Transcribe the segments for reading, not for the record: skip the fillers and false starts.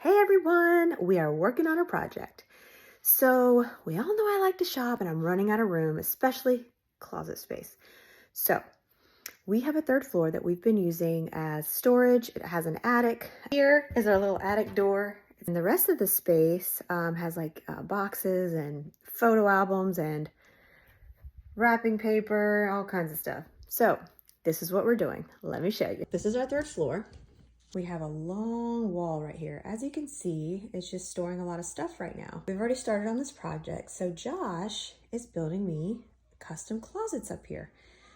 Hey everyone, we are working on a project. So, we all know I like to shop and I'm running out of room, especially closet space. So, we have a third floor that we've been using as storage. It has an attic. Here is our little attic door. And the rest of the space has like boxes and photo albums and wrapping paper, all kinds of stuff. So, this is what we're doing. Let me show you. This is our third floor. We have a long wall right here. As you can see, it's just storing a lot of stuff right now. We've already started on this project. So Josh is building me custom closets up here.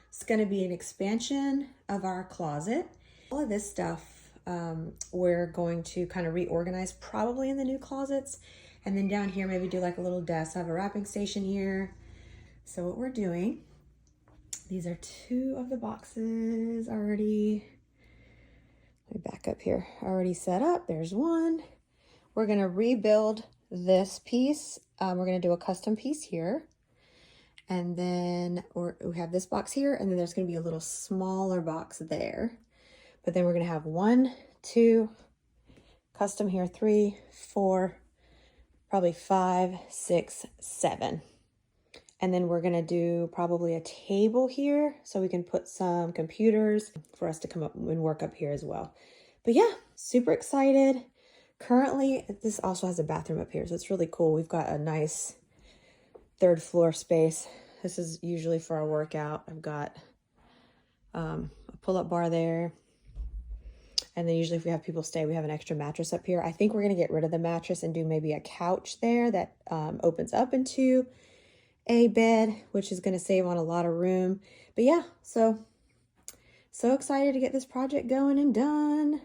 It's gonna be an expansion of our closet. All of this stuff we're going to kind of reorganize probably in the new closets. And then down here, maybe do like a little desk. I have a wrapping station here. So what we're doing, these are two of the boxes already. Let me back up here. Already set up. There's one. We're going to rebuild this piece. We're going to do a custom piece here. And then we have this box here. And then there's going to be a little smaller box there. But then we're going to have 1, 2, custom here, 3, 4, probably 5, 6, 7. And then we're going to do probably a table here so we can put some computers for us to come up and work up here as well. But yeah, super excited. Currently, this also has a bathroom up here, so it's really cool. We've got a nice third floor space. This is usually for our workout. I've got a pull-up bar there. And then usually if we have people stay, we have an extra mattress up here. I think we're going to get rid of the mattress and do maybe a couch there that opens up into a bed, which is going to save on a lot of room. But yeah, so excited to get this project going and done.